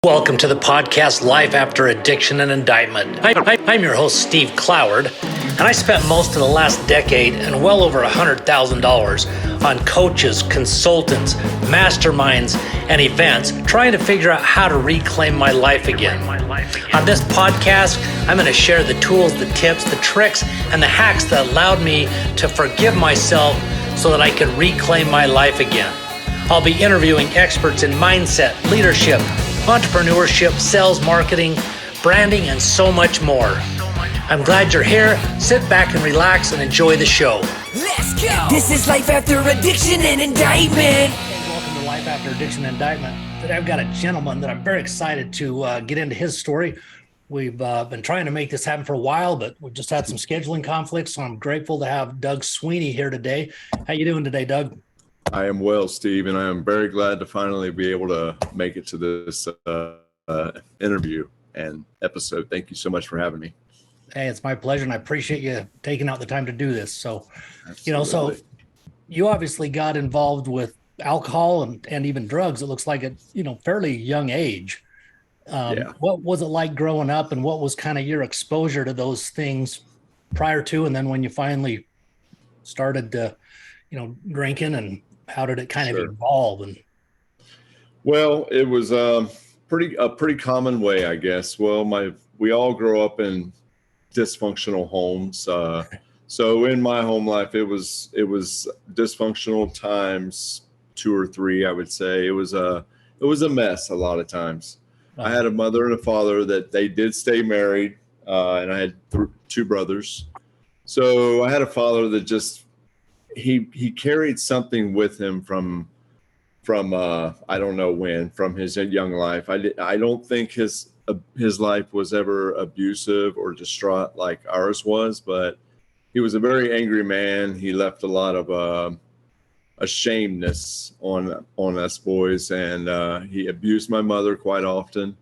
Welcome to the podcast Life After Addiction and Indictment. I'm your host, Steve Cloward, and I spent most of the last decade and well over $100,000 on coaches, consultants, masterminds, and events trying to figure out how to reclaim my life again. On this podcast, I'm going to share the tools, the tips, the tricks, and the hacks that allowed me to forgive myself so that I could reclaim my life again. I'll be interviewing experts in mindset, leadership, entrepreneurship, sales, marketing, branding, and so much more. I'm glad you're here. Sit back and relax and enjoy the show. Let's go! This is Life After Addiction and Indictment. Hey, welcome to Life After Addiction and Indictment. Today I've got a gentleman that I'm very excited to get into his story. We've been trying to make this happen for a while, but we've just had some scheduling conflicts, so I'm grateful to have Doug Sweeney here today. How you doing today, Doug? I am well, Steve, and I am very glad to finally be able to make it to this interview and episode. Thank you so much for having me. Hey, it's my pleasure, and I appreciate you taking out the time to do this. So, Absolutely. So you obviously got involved with alcohol and even drugs, it looks like at, fairly young age. Yeah. What was it like growing up, and what was kind of your exposure to those things prior to, and then when you finally started to, drinking, and how did it kind of evolve? And well, it was a pretty common way, I guess. Well, we all grow up in dysfunctional homes. So in my home life, it was dysfunctional times 2 or 3, I would say. It was a mess a lot of times. I had a mother and a father that they did stay married, and I had 2 brothers. So I had a father that just he carried something with him from I don't know when, from his young life. I don't think his life was ever abusive or distraught like ours was, but he was a very angry man. He left a lot of ashamedness on us boys, and he abused my mother quite often.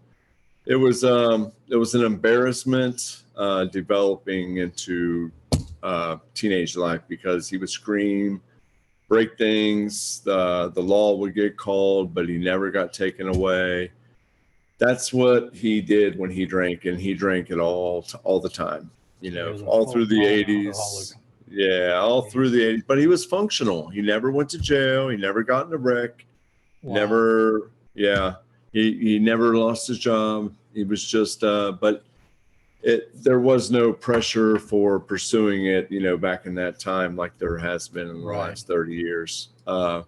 It was an embarrassment developing into teenage life, because he would scream, break things. The law would get called, but he never got taken away. That's what he did when he drank, and he drank it all the time. All through the 80s. Yeah, all through the 80s. But he was functional. He never went to jail. He never got in a wreck. Wow. Never. Yeah, he never lost his job. He was just. But there was no pressure for pursuing it, back in that time, like there has been in the last 30 years. I'm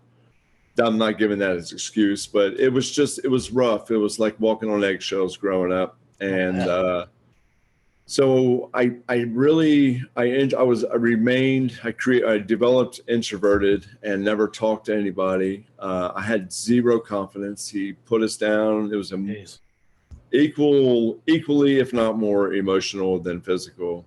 not giving that as excuse, but it was rough. It was like walking on eggshells growing up. And so I developed introverted and never talked to anybody. I had zero confidence. He put us down. It was equally, if not more, emotional than physical.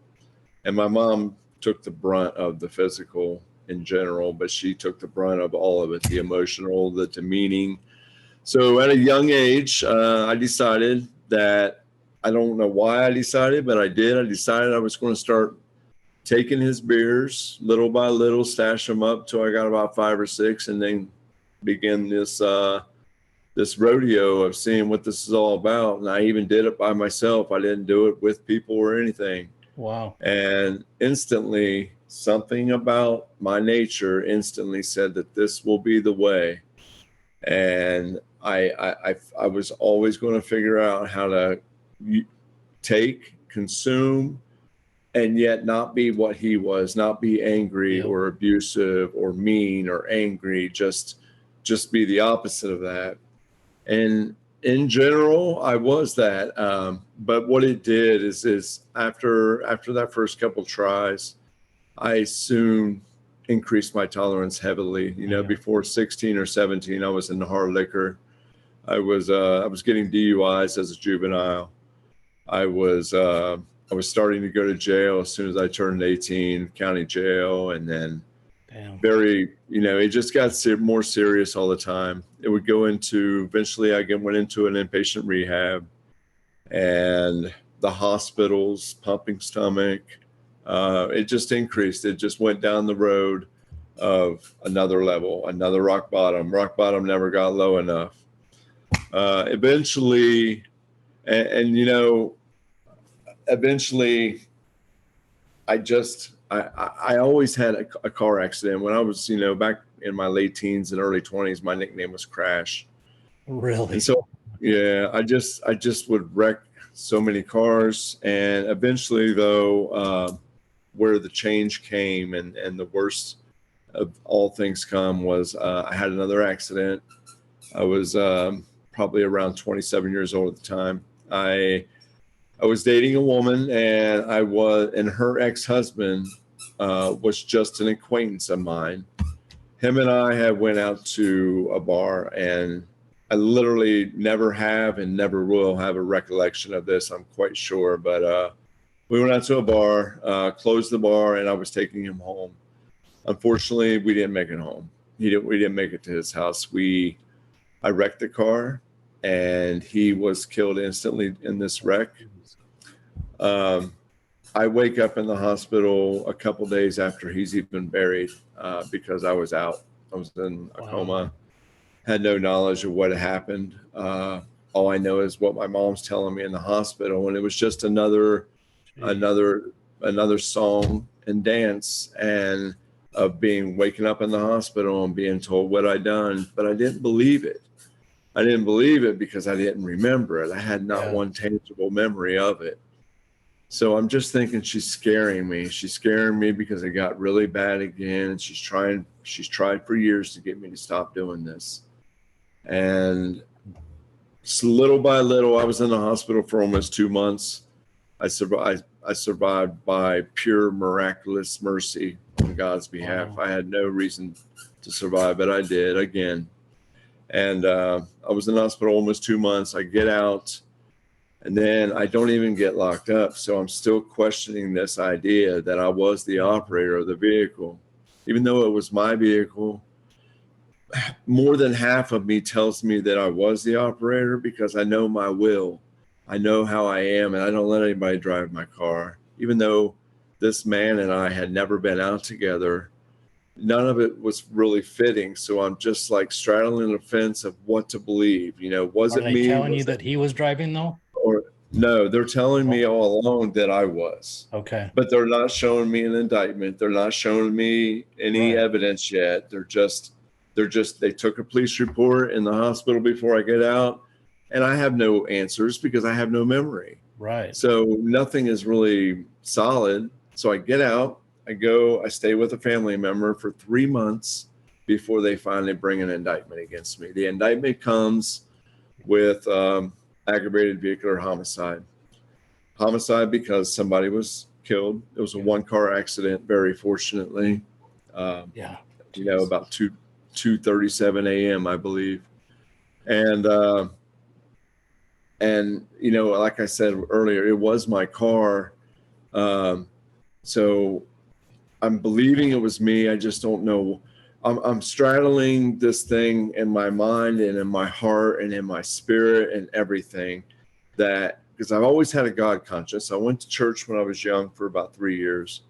And my mom took the brunt of the physical in general, but she took the brunt of all of it, the emotional, the demeaning. So at a young age, I decided that, I don't know why I decided, but I did. I decided I was going to start taking his beers little by little, stash them up till I got about 5 or 6, and then begin this rodeo of seeing what this is all about. And I even did it by myself. I didn't do it with people or anything. Wow. And instantly, something about my nature instantly said that this will be the way. And I was always going to figure out how to take, consume, and yet not be what he was, not be angry or abusive or mean or angry, just be the opposite of that. And in general, I was that. But what it did is after that first couple tries, I soon increased my tolerance heavily. Before 16 or 17, I was in the hard liquor. I was getting DUIs as a juvenile. I was starting to go to jail as soon as I turned 18, county jail, and then it just got more serious all the time. It would go into, eventually I went into an inpatient rehab, and the hospitals, pumping stomach. It just increased. It just went down the road of another level, another rock bottom. Rock bottom never got low enough. Eventually, and you know, eventually, I always had a car accident. When I was, you know, back in my late teens and early 20s, my nickname was Crash. Really? And so, yeah, I just would wreck so many cars. And eventually, though, where the change came and the worst of all things come was I had another accident. I was probably around 27 years old at the time. I was dating a woman, and her ex-husband was just an acquaintance of mine. Him and I had went out to a bar, and I literally never have and never will have a recollection of this, I'm quite sure. But we went out to a bar, closed the bar, and I was taking him home. Unfortunately, we didn't make it home. We didn't make it to his house. I wrecked the car, and he was killed instantly in this wreck. I wake up in the hospital a couple days after he's even buried because I was out. I was in a coma, had no knowledge of what had happened. All I know is what my mom's telling me in the hospital, and it was just another song and dance and of waking up in the hospital and being told what I'd done, but I didn't believe it. I didn't believe it because I didn't remember it. I had not one tangible memory of it. So I'm just thinking she's scaring me. She's scaring me because it got really bad again. And she's tried for years to get me to stop doing this. And little by little, I was in the hospital for almost 2 months. I survived by pure miraculous mercy on God's behalf. Wow. I had no reason to survive, but I did again. And I was in the hospital almost 2 months. I get out, and then I don't even get locked up. So I'm still questioning this idea that I was the operator of the vehicle. Even though it was my vehicle, more than half of me tells me that I was the operator because I know my will. I know how I am, and I don't let anybody drive my car. Even though this man and I had never been out together, none of it was really fitting. So I'm just like straddling the fence of what to believe. You know, was it me? Are they telling you that he was driving though? Or no, they're telling me all along that I was. Okay. But they're not showing me an indictment. They're not showing me any evidence yet. They took a police report in the hospital before I get out, and I have no answers because I have no memory. Right. So nothing is really solid. So I get out, I stay with a family member for 3 months before they finally bring an indictment against me. The indictment comes with aggravated vehicular homicide. Homicide because somebody was killed. It was a one-car accident, very fortunately. You know, about 2:37 a.m., I believe. And you know, like I said earlier, it was my car. So I'm believing it was me. I just don't know. I'm straddling this thing in my mind and in my heart and in my spirit and everything, that because I've always had a God conscience. I went to church when I was young for about 3 years.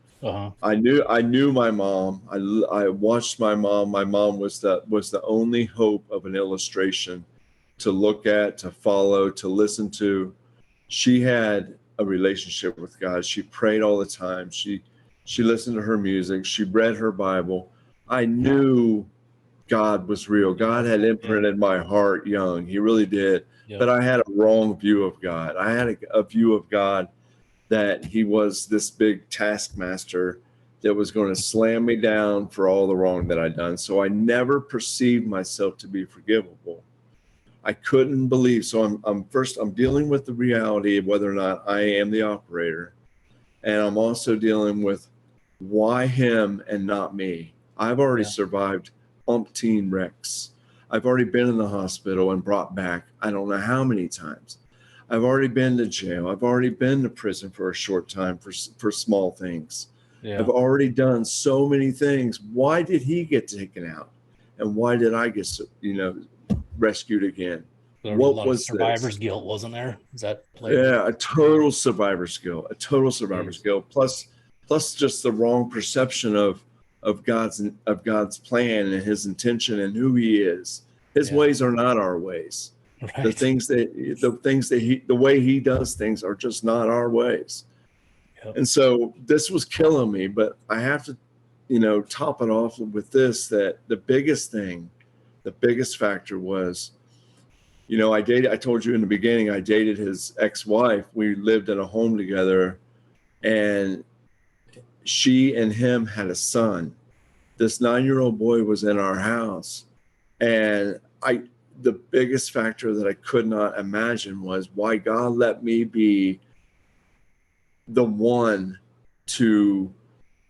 I knew my mom. I watched my mom. My mom was the only hope of an illustration to look at, to follow, to listen to. She had a relationship with God. She prayed all the time. She listened to her music. She read her Bible. I knew God was real. God had imprinted my heart young. He really did. Yep. But I had a wrong view of God. I had a view of God that he was this big taskmaster that was going to slam me down for all the wrong that I'd done. So I never perceived myself to be forgivable. I couldn't believe. So I'm dealing with the reality of whether or not I am the operator. And I'm also dealing with why him and not me. I've already survived umpteen wrecks. I've already been in the hospital and brought back, I don't know how many times. I've already been to jail. I've already been to prison for a short time for small things. Yeah. I've already done so many things. Why did he get taken out? And why did I get, rescued again? What was survivor's guilt, wasn't there? Is that a total survivor's guilt, guilt, plus just the wrong perception of God's plan and his intention and who he is. His ways are not our ways. The things that the way he does things are just not our ways. Yep. And so this was killing me, but I have to, top it off with this, that the biggest factor was, I told you in the beginning, I dated his ex-wife. We lived in a home together, and she and him had a son. This 9-year-old boy was in our house, and the biggest factor that I could not imagine was why God let me be the one to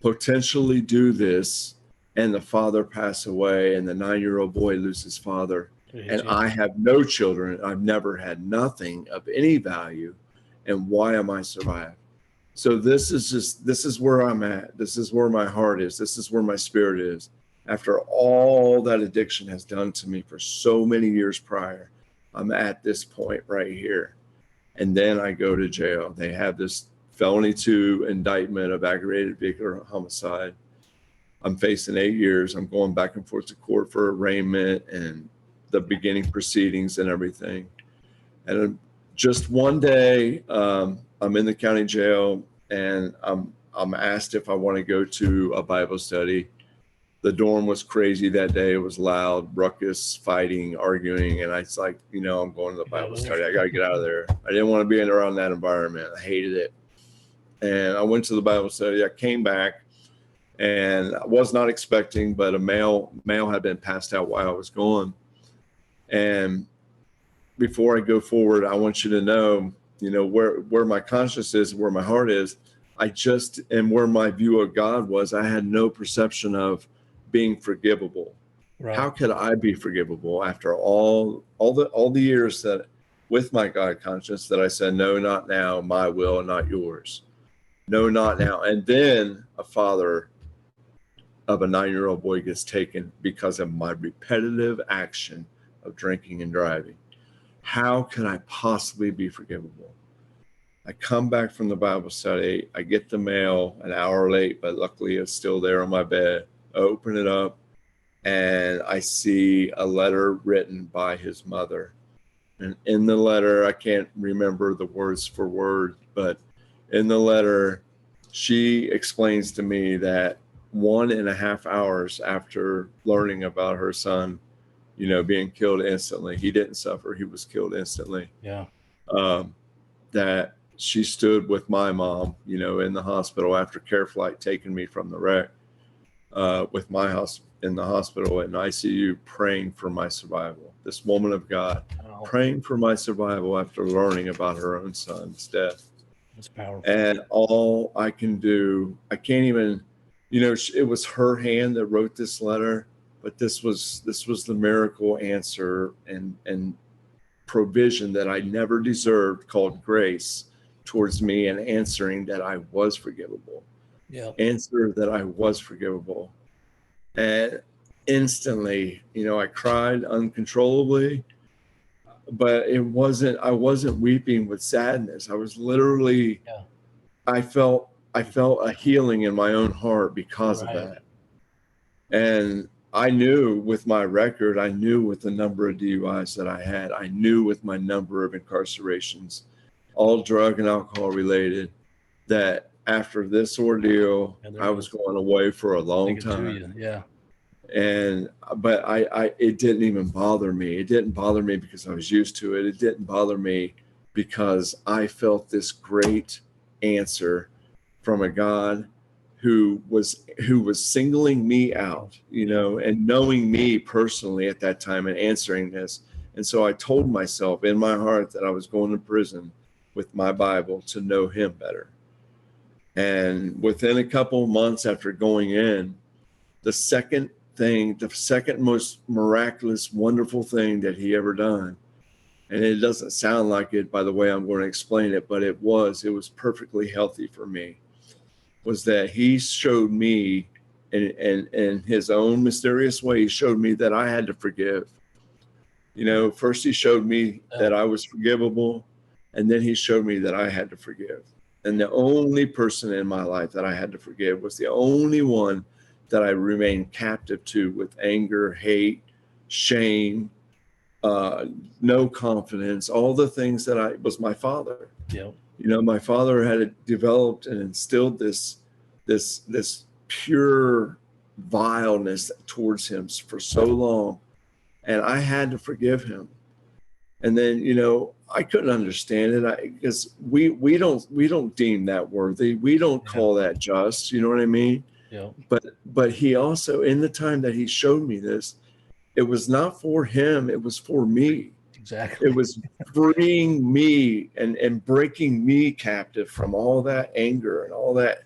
potentially do this, and the father pass away, and the 9-year-old boy lose his father. And I have no children. I've never had nothing of any value. And why am I surviving? So this is where I'm at. This is where my heart is. This is where my spirit is. After all that addiction has done to me for so many years prior, I'm at this point right here. And then I go to jail. They have this felony 2 indictment of aggravated vehicular homicide. I'm facing 8 years. I'm going back and forth to court for arraignment and the beginning proceedings and everything. And just one day, I'm in the county jail, and I'm asked if I want to go to a Bible study. The dorm was crazy that day. It was loud, ruckus, fighting, arguing. And I was like, I'm going to the Bible study. I got to get out of there. I didn't want to be around that environment. I hated it. And I went to the Bible study. I came back, and I was not expecting, but a mail had been passed out while I was gone. And before I go forward, I want you to know, where my conscience is, where my heart is. And where my view of God was, I had no perception of being forgivable. Right. How could I be forgivable after all the years that with my God conscience that I said, no, not now, my will and not yours. No, not now. And then a father of a 9-year-old boy gets taken because of my repetitive action of drinking and driving. How can I possibly be forgivable? I come back from the Bible study. I get the mail an hour late, but luckily it's still there on my bed. I open it up, and I see a letter written by his mother. And in the letter, I can't remember the words for word, but in the letter, she explains to me that 1.5 hours after learning about her son, being killed instantly, he didn't suffer, he was killed instantly. Yeah. That she stood with my mom, in the hospital after care flight taking me from the wreck, with my house in the hospital in ICU, praying for my survival. This woman of God praying for my survival after learning about her own son's death. That's powerful. And all I can do, I can't even, it was her hand that wrote this letter, but this was the miracle answer and provision that I never deserved, called grace towards me, and answering that I was forgivable. Yeah. Answer that I was forgivable. And instantly, I cried uncontrollably, but I wasn't weeping with sadness. I was literally, I felt a healing in my own heart because of that. And I knew with my record, I knew with the number of DUIs that I had, I knew with my number of incarcerations, all drug and alcohol related, that after this ordeal, I was going away for a long time. Yeah. But it didn't even bother me. It didn't bother me because I was used to it. It didn't bother me because I felt this great answer from a God who was singling me out, and knowing me personally at that time and answering this. And so I told myself in my heart that I was going to prison with my Bible to know him better. And within a couple of months after going in, the second most miraculous, wonderful thing that he ever done, and it doesn't sound like it by the way I'm going to explain it, but it was perfectly healthy for me, was that he showed me in his own mysterious way, he showed me that I had to forgive. First he showed me that I was forgivable, and then he showed me that I had to forgive. And the only person in my life that I had to forgive was the only one that I remained captive to with anger, hate, shame, no confidence, all the things that was my father. Yeah. You know, my father had developed and instilled this pure vileness towards him for so long, and I had to forgive him. And then, you know, I couldn't understand it because we don't deem that worthy. We don't call that just. You know what I mean? Yeah. But he also, in the time that he showed me this, it was not for him. It was for me. Exactly. It was freeing me and breaking me captive from all that anger and all that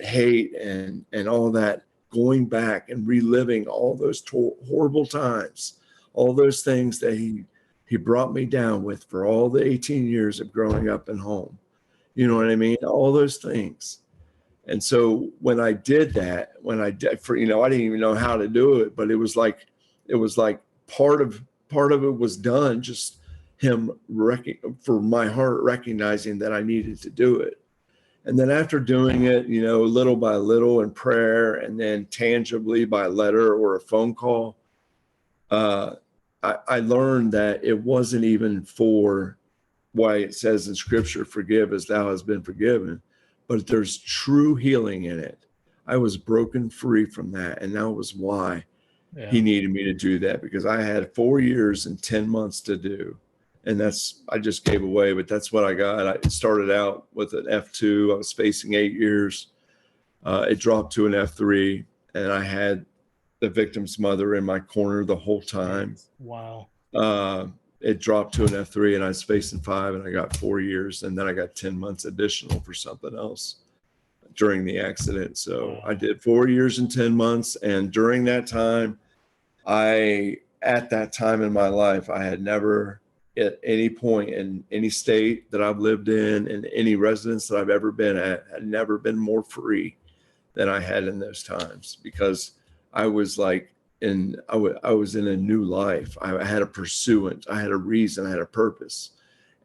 hate and all that going back and reliving all those horrible times, all those things that he brought me down with for all the 18 years of growing up in home. You know what I mean? All those things. And so when I did that, I didn't even know how to do it, but it was like part of it was done, just him for my heart recognizing that I needed to do it. And then after doing it, you know, little by little in prayer and then tangibly by letter or a phone call, I learned that it wasn't even for why it says in scripture, forgive as thou hast been forgiven, but there's true healing in it. I was broken free from that. And that was why he needed me to do that, because I had 4 years and 10 months to do. And I just gave away, but that's what I got. I started out with an F2. I was facing 8 years. It dropped to an F3, and I had the victim's mother in my corner the whole time. Wow. It dropped to an F3, and I was facing 5, and I got 4 years, and then I got 10 months additional for something else during the accident. So I did 4 years and 10 months, and during that time, at that time in my life, I had never at any point in any state that I've lived in any residence that I've ever been at, had never been more free than I had in those times, because I was like I was in a new life. I had a pursuant, I had a reason, I had a purpose,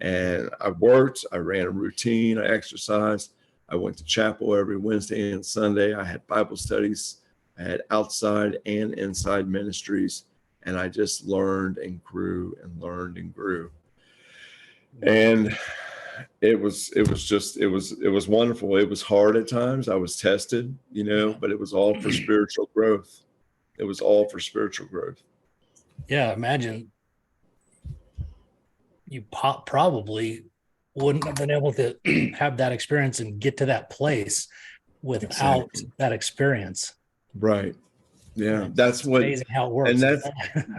and I worked, I ran a routine, I exercised, I went to chapel every Wednesday and Sunday. I had Bible studies, I had outside and inside ministries, and I just learned and grew and learned and grew. And it was wonderful. It was hard at times. I was tested, you know, but it was all for spiritual growth. It was all for spiritual growth. Yeah. Imagine you probably wouldn't have been able to have that experience and get to that place without that experience. Right. Yeah. That's what, amazing how it works. and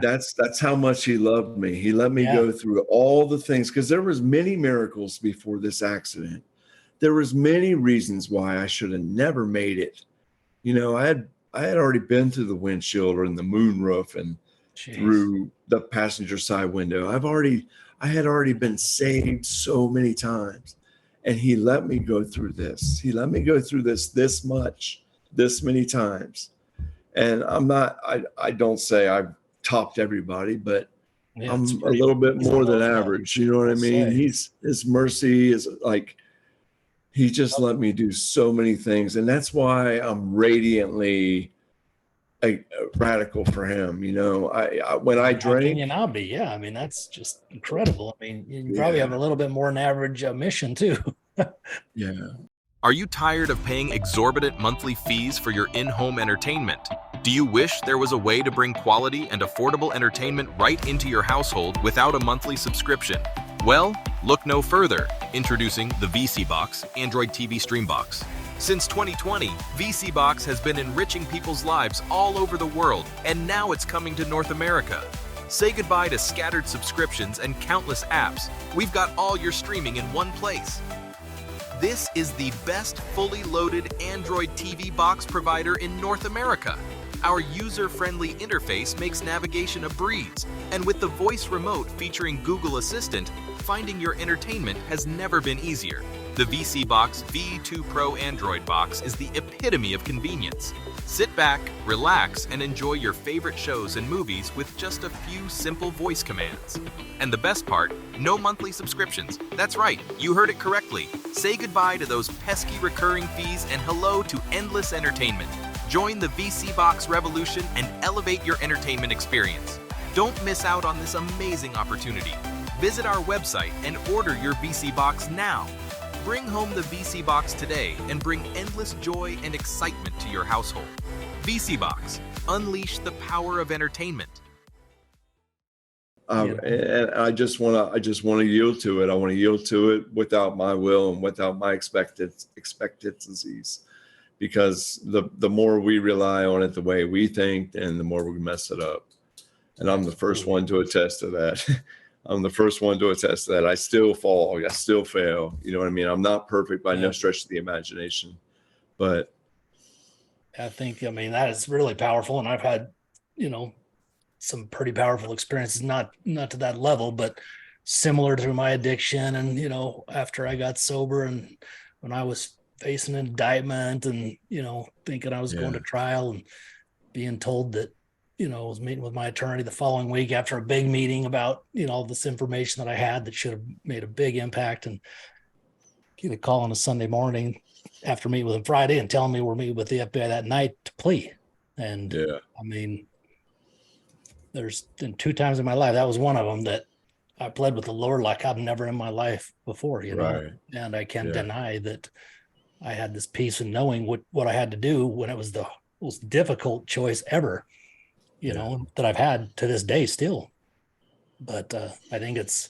that's how much he loved me. He let me go through all the things, because there was many miracles before this accident. There was many reasons why I should have never made it. You know, I had already been through the windshield or in the moonroof and through the passenger side window. I had already been saved so many times, and he let me go through this. He let me go through this many times. And I don't say I've topped everybody, but I'm a little bit more than average. You know what I mean? His mercy is like, he just let me do so many things. And that's why I'm radiantly radical for him. You know, when I drank, and I'll be, I mean, that's just incredible. I mean, you probably have a little bit more than average mission too. Yeah. Are you tired of paying exorbitant monthly fees for your in-home entertainment? Do you wish there was a way to bring quality and affordable entertainment right into your household without a monthly subscription? Well, look no further. Introducing the VC Box, Android TV Stream Box. Since 2020, VC Box has been enriching people's lives all over the world, and now it's coming to North America. Say goodbye to scattered subscriptions and countless apps. We've got all your streaming in one place. This is the best fully loaded Android TV box provider in North America. Our user-friendly interface makes navigation a breeze, and with the voice remote featuring Google Assistant, finding your entertainment has never been easier. The VC Box V2 Pro Android box is the epitome of convenience. Sit back, relax, and enjoy your favorite shows and movies with just a few simple voice commands. And the best part, no monthly subscriptions. That's right, you heard it correctly. Say goodbye to those pesky recurring fees and hello to endless entertainment. Join the VC Box revolution and elevate your entertainment experience. Don't miss out on this amazing opportunity. Visit our website and order your VC Box now. Bring home the VC Box today and bring endless joy and excitement to your household. VC Box, unleash the power of entertainment. And I just want to yield to it. I want to yield to it without my will and without my expectancies, because the more we rely on it the way we think, and the more we mess it up. And I'm the first one to attest to that. I'm the first one to attest to that. I still fall. I still fail. You know what I mean? I'm not perfect by no stretch of the imagination, but I think, that is really powerful. And I've had, some pretty powerful experiences, not to that level, but similar to my addiction. And, after I got sober and when I was facing indictment and, thinking I was going to trial and being told that, I was meeting with my attorney the following week after a big meeting about, this information that I had that should have made a big impact, and get a call on a Sunday morning after meeting with him Friday and telling me we're meeting with the FBI that night to plea. And there's been 2 times in my life, that was one of them, that I pled with the Lord like I've never in my life before, Right. And I can't deny that I had this peace in knowing what I had to do when it was the most difficult choice ever, that I've had to this day still. But I think it's,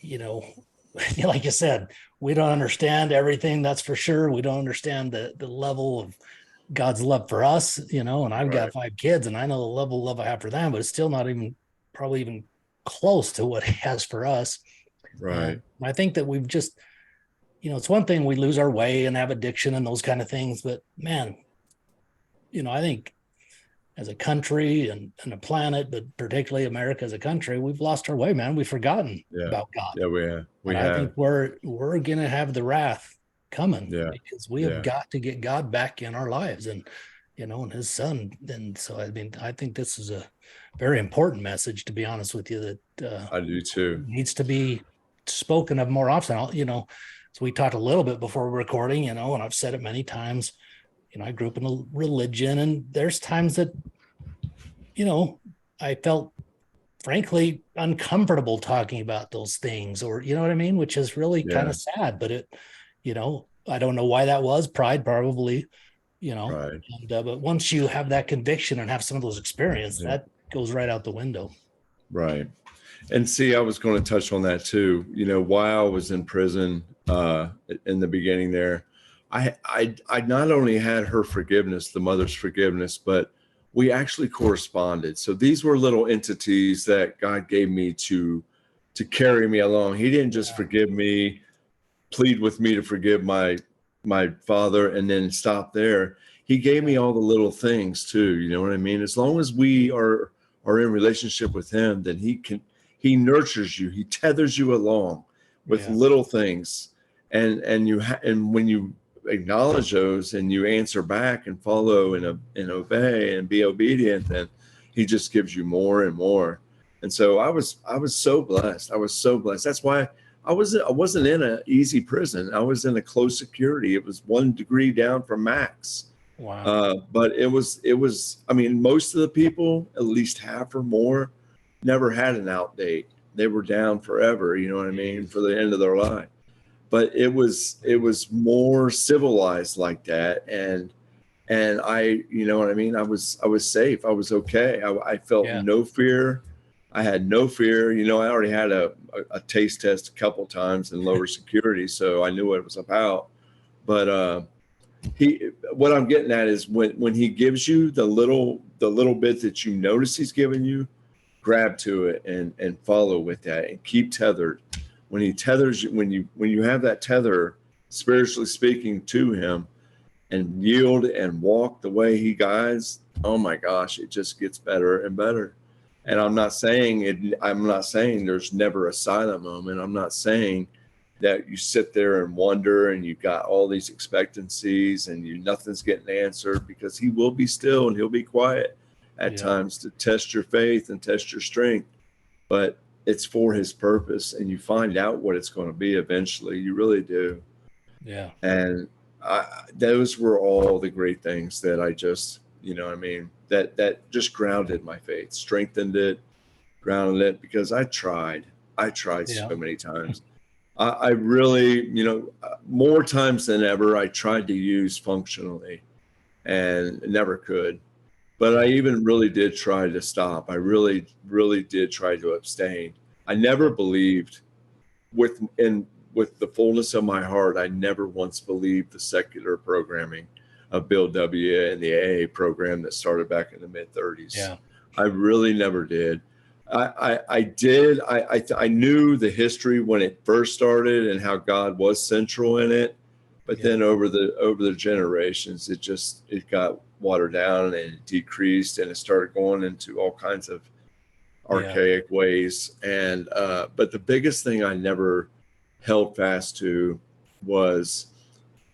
like you said, we don't understand everything, that's for sure. We don't understand the level of God's love for us, and I've got 5 kids and I know the level of love I have for them, but it's still not probably even close to what he has for us. Right. And I think that we've just, it's one thing we lose our way and have addiction and those kind of things, but man, I think as a country and a planet, but particularly America as a country, we've lost our way, man. We've forgotten about God. Yeah, we have. I think we're going to have the wrath coming, because we have got to get God back in our lives and, and his son. And so, I think this is a very important message, to be honest with you, that I do too. Needs to be spoken of more often. So we talked a little bit before recording, and I've said it many times, I grew up in a religion, and there's times that, I felt frankly uncomfortable talking about those things, or, what I mean? Which is really kind of sad, but it, I don't know why that was. Pride, probably, Right. And, but once you have that conviction and have some of those experiences, that goes right out the window. Right. And see, I was going to touch on that too. While I was in prison, in the beginning there, I not only had her forgiveness, the mother's forgiveness, but we actually corresponded. So these were little entities that God gave me to carry me along. He didn't just forgive me, plead with me to forgive my father, and then stop there. He gave me all the little things too. You know what I mean? As long as we are in relationship with him, then he nurtures you. He tethers you along with little things. And when you acknowledge those and you answer back and follow and obey and be obedient, then he just gives you more and more. And so I was so blessed. I was so blessed. That's why I wasn't in an easy prison. I was in a close security. It was 1 degree down from max. Wow. But it was, most of the people, at least half or more, never had an out date. They were down forever, you know what I mean, for the end of their life. But it was more civilized like that. And I, you know what I mean? I was safe. I was okay. I felt no fear. I had no fear. I already had a taste test a couple times in lower security, so I knew what it was about. But what I'm getting at is when he gives you the little bit that you notice he's giving you, grab to it and follow with that and keep tethered. When he tethers you, when you have that tether, spiritually speaking, to him, and yield and walk the way he guides, oh my gosh, it just gets better and better. And I'm not saying there's never a silent moment. I'm not saying that you sit there and wonder and you've got all these expectancies and nothing's getting answered, because he will be still and he'll be quiet at times to test your faith and test your strength. But it's for his purpose, and you find out what it's going to be eventually. You really do. Yeah. And those were all the great things that I just, that just grounded my faith, strengthened it, grounded it, because I tried Yeah. so many times. I really, more times than ever, I tried to use functionally and never could. But I even really did try to stop. I really, really did try to abstain. I never believed with the fullness of my heart, I never once believed the secular programming of Bill W. and the AA program that started back in the mid-30s. Yeah. I really never did. I did. I knew the history when it first started and how God was central in it, but then over the generations, it got watered down and it decreased, and it started going into all kinds of archaic ways. And but the biggest thing I never held fast to was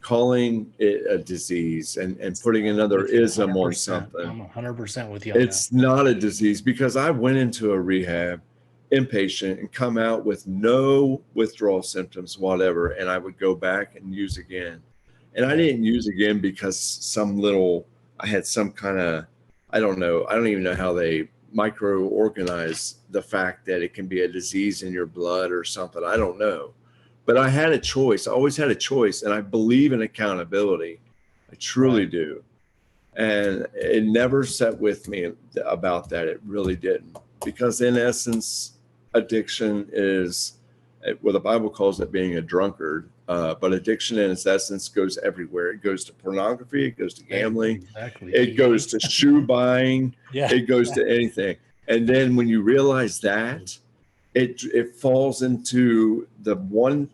calling it a disease and putting another ism on something. I'm 100% with you on It's not a disease, because I went into a rehab inpatient and come out with no withdrawal symptoms, whatever, and I would go back and use again. And I didn't use again because I had some kind of, I don't even know how they microorganize the fact that it can be a disease in your blood or something. I don't know. But I had a choice. I always had a choice, and I believe in accountability. I truly do. And it never set with me about that. It really didn't. Because in essence, addiction is, well, the Bible calls it being a drunkard, but addiction in its essence goes everywhere. It goes to pornography, it goes to gambling, it goes to shoe buying, it goes to anything. And then when you realize that, it falls into the one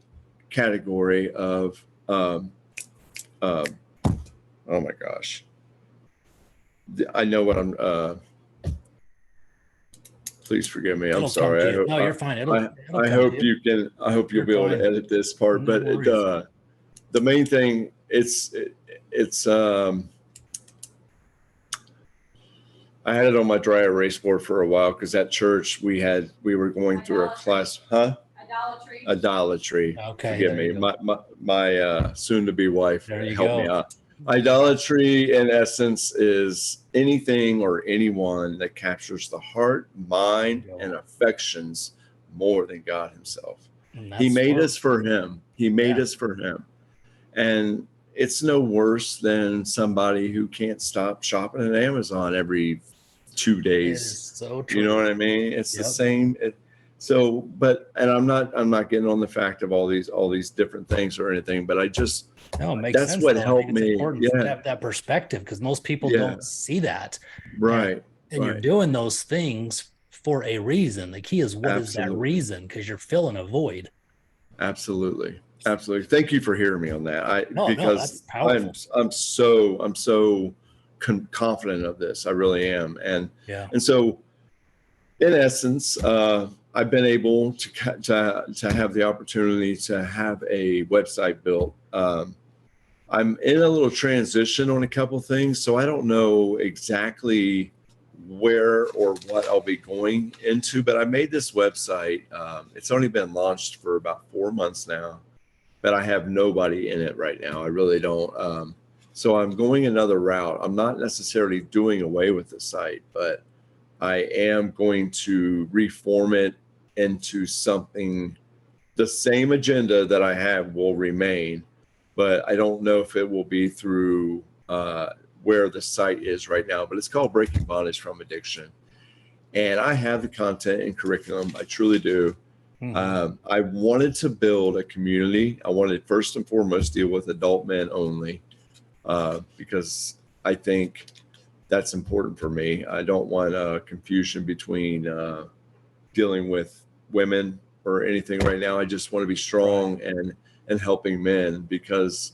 category of, oh my gosh, I know what I'm, please forgive me. I'm sorry. No, you're fine. I hope you'll be able to edit this part, but the main thing, it's I had it on my dry erase board for a while, because at church we were going through a class, Idolatry. Okay. Forgive me. My soon-to-be wife helped me out. Mm-hmm. Idolatry, in essence, is anything or anyone that captures the heart, mind, and affections more than God himself. He made us for him. He made us for him. And it's no worse than somebody who can't stop shopping at Amazon every 2 days. It is so true. You know what I mean? It's the same. And I'm not getting on the fact of all these different things or anything, but it makes sense. That's what helped me. To have that perspective, because most people don't see that. Right. And you're doing those things for a reason. The key is, what is that reason? Because you're filling a void. Absolutely. Thank you for hearing me on that. That's powerful. I'm so confident of this. I really am. And so, in essence, I've been able to have the opportunity to have a website built. I'm in a little transition on a couple things, so I don't know exactly where or what I'll be going into, but I made this website. It's only been launched for about 4 months now, but I have nobody in it right now. I really don't. So I'm going another route. I'm not necessarily doing away with the site, but I am going to reform it into something. The same agenda that I have will remain, but I don't know if it will be through where the site is right now, but it's called Breaking Bondage from Addiction. And I have the content and curriculum. I truly do. I wanted to build a community. I wanted first and foremost deal with adult men only, because I think that's important for me. I don't want confusion between dealing with women or anything right now. I just want to be strong and helping men, because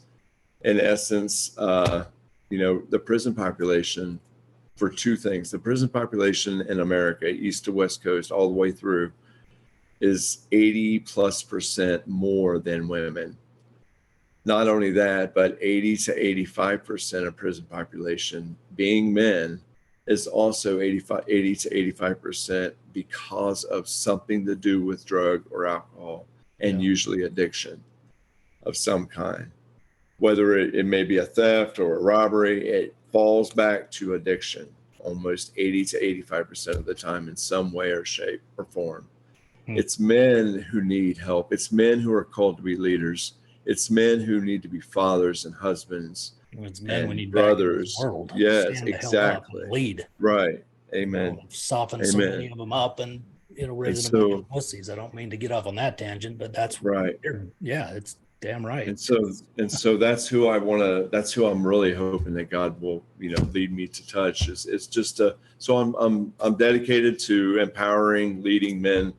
in essence, the prison population, for two things, the prison population in America, east to west coast, all the way through, is 80+% more than women. Not only that, but 80 to 85% of prison population being men is also 80 to 85% because of something to do with drug or alcohol, and usually addiction of some kind. Whether it may be a theft or a robbery, it falls back to addiction. almost 80 to 85% of the time in some way or shape or form. Hmm. It's men who need help. It's men who are called to be leaders. It's men who need to be fathers and husbands It's men we and need brothers. back in the world. Yes, Stand the hell up exactly. and lead. Right. Amen. Soften so Amen. many of them up and raise And them so- into pussies. I don't mean to get off on that tangent, but that's Right. Yeah, it's damn right. And so that's who I want to, that's who I'm really hoping that God will, lead me to touch. It's just so I'm dedicated to empowering, leading men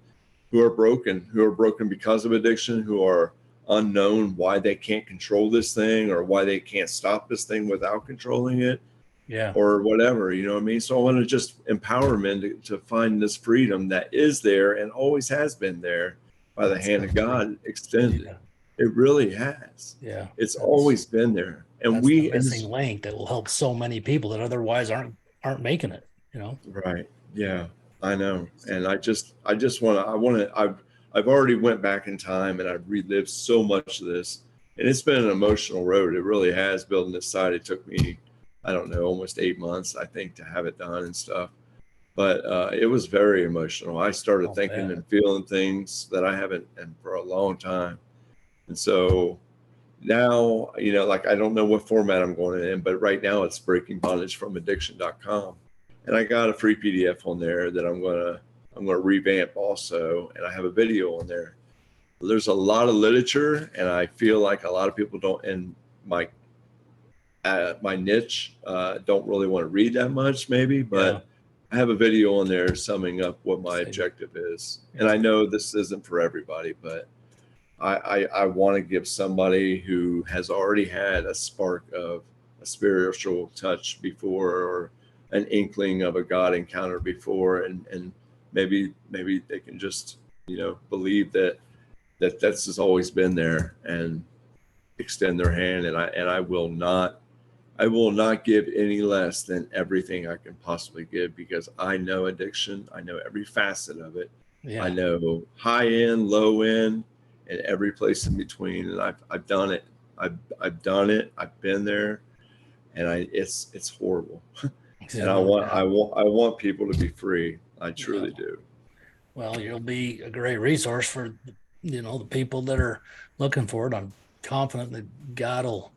who are broken because of addiction, who are unknown why they can't control this thing or why they can't stop this thing without controlling it. Yeah. Or whatever, you know what I mean? So I want to just empower men to find this freedom that is there and always has been there by the hand of God extended. Yeah. It really has. Yeah. It's always been there. And That's we the missing link that will help so many people that otherwise aren't making it, Right. Yeah, I know. And I've already went back in time and I've relived so much of this. And it's been an emotional road. It really has, building this site. It took me, I don't know, almost 8 months, I think, to have it done and stuff. But it was very emotional. I started thinking and feeling things that I haven't for a long time. And so now, like, I don't know what format I'm going in, but right now it's breakingbondagefromaddiction.com. And I got a free PDF on there that I'm going to revamp also. And I have a video on there. There's a lot of literature, and I feel like a lot of people don't, in my niche, don't really want to read that much maybe, but I have a video on there summing up what my objective is. And I know this isn't for everybody, but I want to give somebody who has already had a spark of a spiritual touch before, or an inkling of a God encounter before, and maybe they can just believe that that's just always been there and extend their hand. And I will not give any less than everything I can possibly give, because I know addiction. I know every facet of it. Yeah. I know high end, low end, and every place in between. And I've done it. I've done it. I've been there, and it's horrible. And I want people to be free. I truly do. Well, you'll be a great resource for the people that are looking for it. I'm confident that God will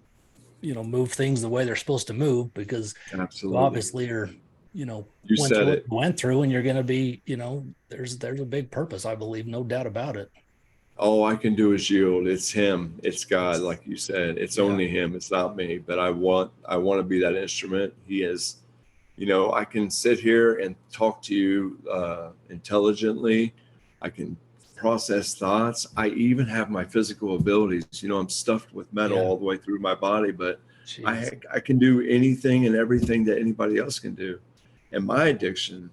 move things the way they're supposed to move, because Absolutely. you obviously are went through, and you're going to be there's a big purpose, I believe, no doubt about it. All I can do is yield. It's him. It's God, like you said. It's only him. It's not me. But I want to be that instrument. He is. I can sit here and talk to you intelligently. I can process thoughts. I even have my physical abilities. I'm stuffed with metal all the way through my body, but I can do anything and everything that anybody else can do. And my addiction,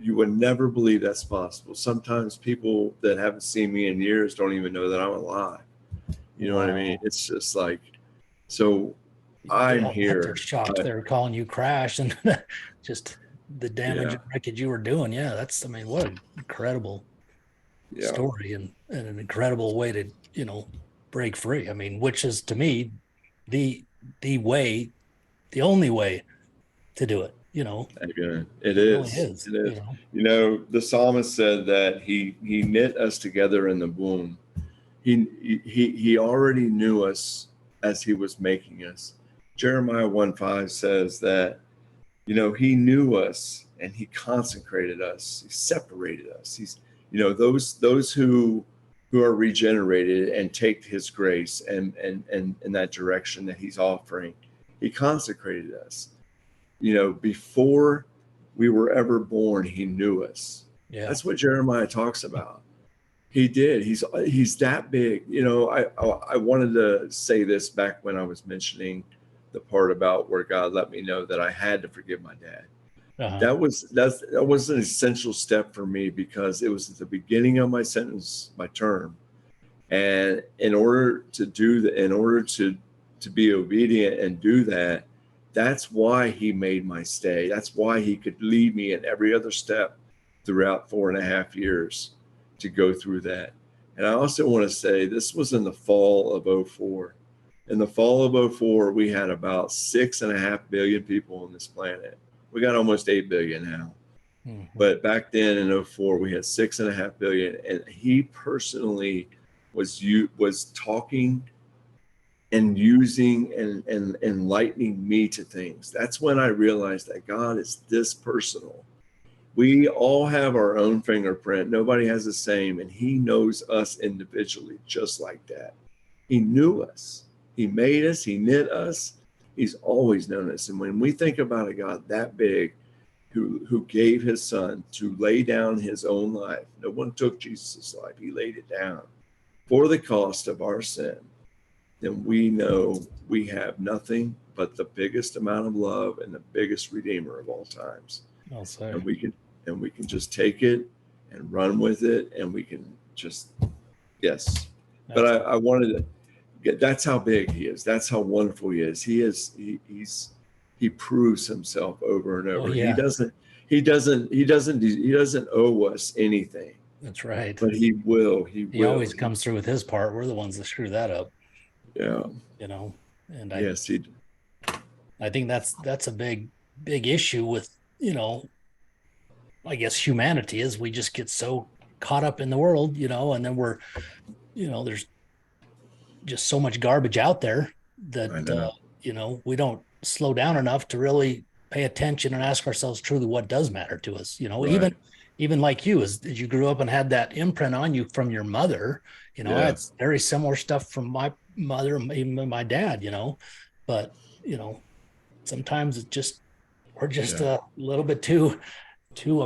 you would never believe that's possible. Sometimes people that haven't seen me in years don't even know that I'm alive. You know what I mean? It's just like, so I'm here. They're shocked. They're calling you crash, and just the damage and wreckage you were doing. Yeah, what an incredible story, and an incredible way to break free. Which is, to me, the only way to do it. Again, it is. The psalmist said that he knit us together in the womb. He already knew us as he was making us. Jeremiah 1:5 says that he knew us and he consecrated us. He separated us. He's those who are regenerated and take his grace and in that direction that he's offering. He consecrated us. Before we were ever born, he knew us. Yeah. That's what Jeremiah talks about. He did. He's that big. I wanted to say this back when I was mentioning the part about where God let me know that I had to forgive my dad. Uh-huh. That was an essential step for me, because it was at the beginning of my sentence, my term. And in order to be obedient and do that, that's why he made my stay. That's why he could lead me in every other step throughout 4.5 years to go through that. And I also want to say, this was in the fall of 2004. In the fall of 2004, we had about 6.5 billion people on this planet. We got almost 8 billion now. But back then in 04, we had 6.5 billion. And he personally was talking and using and enlightening me to things. That's when I realized that God is this personal. We all have our own fingerprint. Nobody has the same. And he knows us individually just like that. He knew us. He made us. He knit us. He's always known us. And when we think about a God that big, who gave his son to lay down his own life, no one took Jesus' life. He laid it down for the cost of our sin. Then we know we have nothing but the biggest amount of love and the biggest Redeemer of all times. I'll say. And we can just take it and run with it, and we can just, yes. But I wanted to get, that's how big he is. That's how wonderful he is. He proves himself over and over. Yeah. He doesn't owe us anything. That's right. But he will. He always comes through with his part. We're the ones that screw that up. Yeah. You know, and yes, I think that's a big issue with, you know, I guess humanity is we just get so caught up in the world, you know, and then we're, you know, there's just so much garbage out there that, you know, we don't slow down enough to really pay attention and ask ourselves truly what does matter to us. You know, even like you, as you grew up and had that imprint on you from your mother, you know, it's very similar stuff from my mother, even my dad, you know, but, you know, sometimes it's just, we're just a little bit too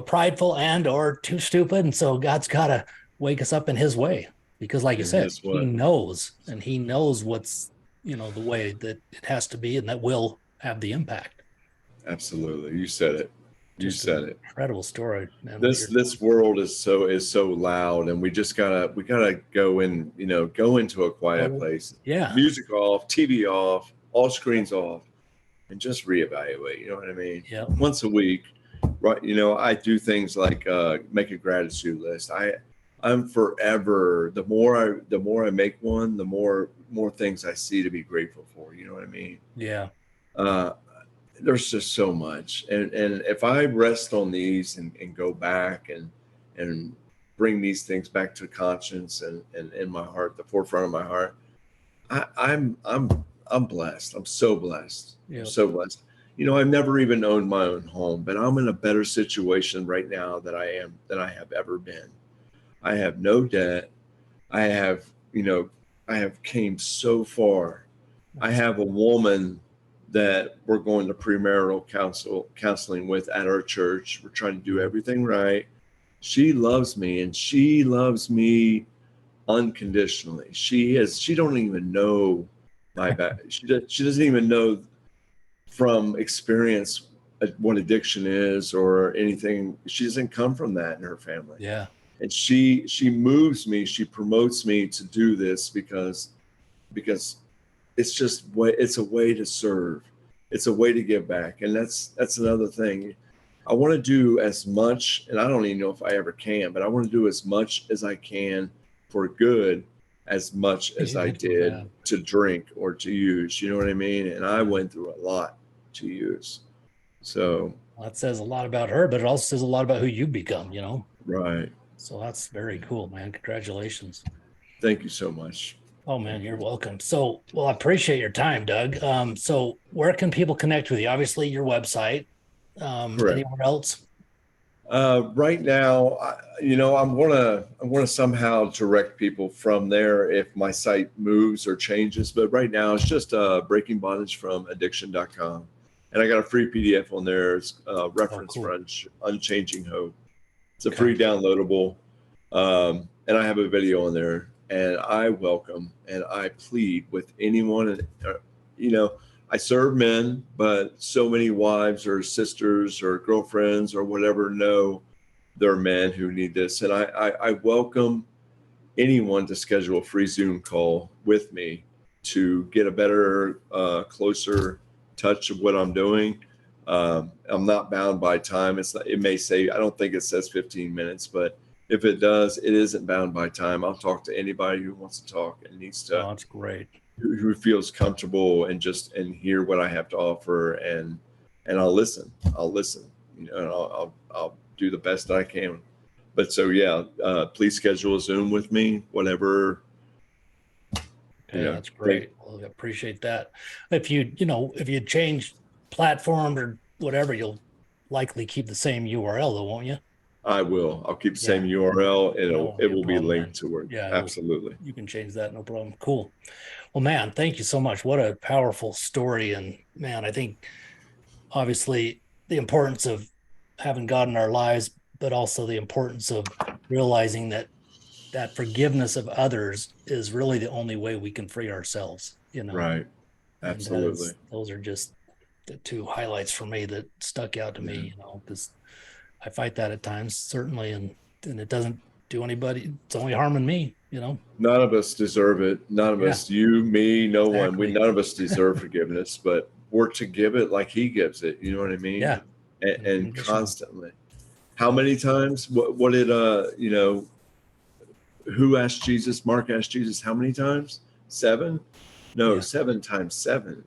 prideful and or too stupid. And so God's got to wake us up in his way, because like you said, he knows, and he knows what's, you know, the way that it has to be, and that will have the impact. Absolutely. You said it. You said it. Incredible story, man. This world is so loud, and we gotta go into a quiet place. Yeah. Music off, TV off, all screens off, and just reevaluate. You know what I mean? Yeah. Once a week, right? You know, I do things like make a gratitude list. I'm forever. The more I make one, the more things I see to be grateful for. You know what I mean? Yeah. There's just so much, and if I rest on these and go back and bring these things back to conscience and in my heart, the forefront of my heart, I'm blessed. I'm so blessed. Yep. I'm so blessed. You know, I've never even owned my own home, but I'm in a better situation right now than I have ever been. I have no debt. I have came so far. I have a woman that we're going to premarital counseling with at our church. We're trying to do everything right. She loves me, and she loves me unconditionally. She don't even know my back. She doesn't even know from experience what addiction is or anything. She doesn't come from that in her family. Yeah. And she moves me, she promotes me to do this because it's a way to serve. It's a way to give back. And that's another thing. I want to do as much, and I don't even know if I ever can, but I want to do as much as I can for good, as much as I did to drink or to use. You know what I mean? And I went through a lot to use. So that says a lot about her, but it also says a lot about who you become, you know? Right. So that's very cool, man. Congratulations. Thank you so much. Oh, man, you're welcome. So, well, I appreciate your time, Doug. So where can people connect with you? Obviously, your website. Anywhere else? Right now, I'm gonna somehow direct people from there if my site moves or changes. But right now, it's just Breaking Bondage from addiction.com. And I got a free PDF on there. It's reference for Unchanging Hope. It's a free downloadable. And I have a video on there. And I welcome and I plead with anyone, I serve men, but so many wives or sisters or girlfriends or whatever know they're men who need this. And I welcome anyone to schedule a free Zoom call with me to get a better, closer touch of what I'm doing. I'm not bound by time. It may say, I don't think it says 15 minutes, but if it does, it isn't bound by time. I'll talk to anybody who wants to talk and needs to. Oh, that's great. Who feels comfortable and hear what I have to offer. And and I'll listen. You know, and I'll do the best I can. But so yeah, please schedule a Zoom with me, whatever. Okay, that's great. Well, I appreciate that. If you change platform or whatever, you'll likely keep the same URL though, won't you? I will. I'll keep the same URL. It will be linked to where. Yeah, absolutely. You can change that, no problem. Cool. Well, man, thank you so much. What a powerful story. And man, I think obviously the importance of having God in our lives, but also the importance of realizing that forgiveness of others is really the only way we can free ourselves, you know? Right. Absolutely. Those are just the two highlights for me that stuck out to me, you know, because I fight that at times, certainly. And it doesn't do anybody. It's only harming me, you know? None of us deserve it. None of us, you, me, no one, none of us deserve forgiveness, but we're to give it like he gives it. You know what I mean? Yeah. And constantly. How many times? What did you know? Who asked Jesus? Mark asked Jesus how many times? 7? No, 7 times 7.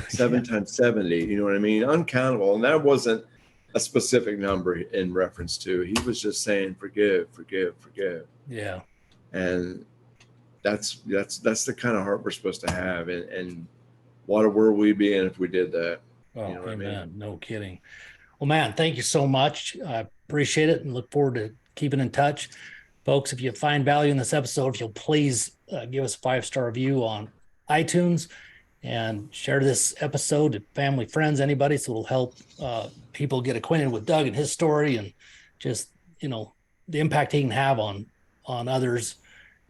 7 times 70. You know what I mean? Uncountable. And that wasn't a specific number in reference to. He was just saying, forgive. Yeah. And that's the kind of heart we're supposed to have. And what a world we'd be in if we did that. Oh, you know what I mean? No kidding. Well, man, thank you so much. I appreciate it and look forward to keeping in touch. Folks, if you find value in this episode, if you'll please give us a 5-star review on iTunes and share this episode to family, friends, anybody, so it'll help people get acquainted with Doug and his story and just, you know, the impact he can have on others.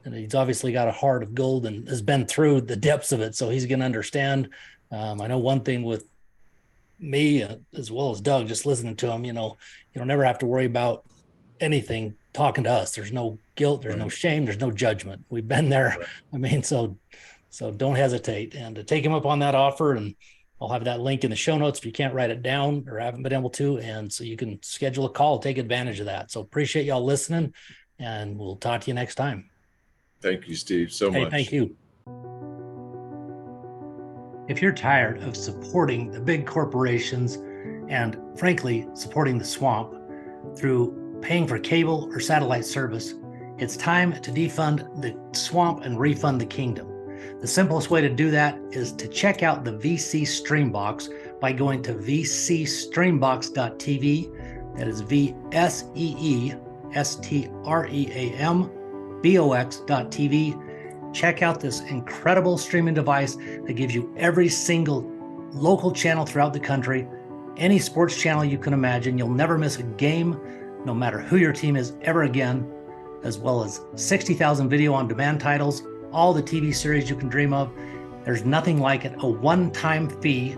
And he's obviously got a heart of gold and has been through the depths of it, so he's going to understand. I know one thing with me as well as Doug, just listening to him, you know, you don't ever have to worry about anything talking to us. There's no guilt, there's no shame, there's no judgment. We've been there. I mean, so don't hesitate and to take him up on that offer. And I'll have that link in the show notes if you can't write it down or haven't been able to. And so you can schedule a call, take advantage of that. So appreciate y'all listening, and we'll talk to you next time. Thank you, Steve, so much. Thank you. If you're tired of supporting the big corporations and, frankly, supporting the swamp through paying for cable or satellite service, it's time to defund the swamp and refund the kingdom. The simplest way to do that is to check out the VC Streambox by going to vcstreambox.tv. That is vcestreambox.tv. Check out this incredible streaming device that gives you every single local channel throughout the country, any sports channel you can imagine. You'll never miss a game, no matter who your team is ever again, as well as 60,000 video on demand titles, all the TV series you can dream of. There's nothing like it, a one-time fee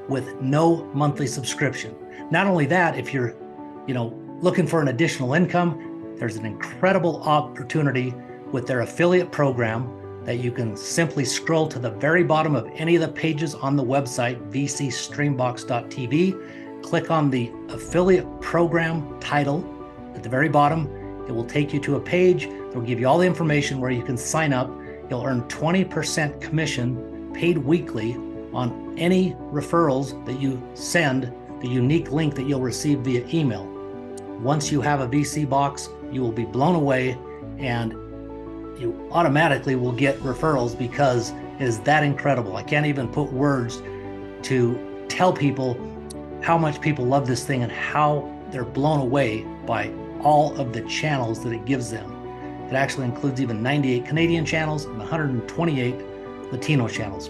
with no monthly subscription. Not only that, if you're, looking for an additional income, there's an incredible opportunity with their affiliate program that you can simply scroll to the very bottom of any of the pages on the website, vcstreambox.tv, click on the affiliate program title at the very bottom. It will take you to a page that will give you all the information where you can sign up. You'll earn 20% commission paid weekly on any referrals that you send, the unique link that you'll receive via email. Once you have a VC box, you will be blown away, and you automatically will get referrals because it is that incredible. I can't even put words to tell people how much people love this thing and how they're blown away by all of the channels that it gives them. It actually includes even 98 Canadian channels and 128 Latino channels.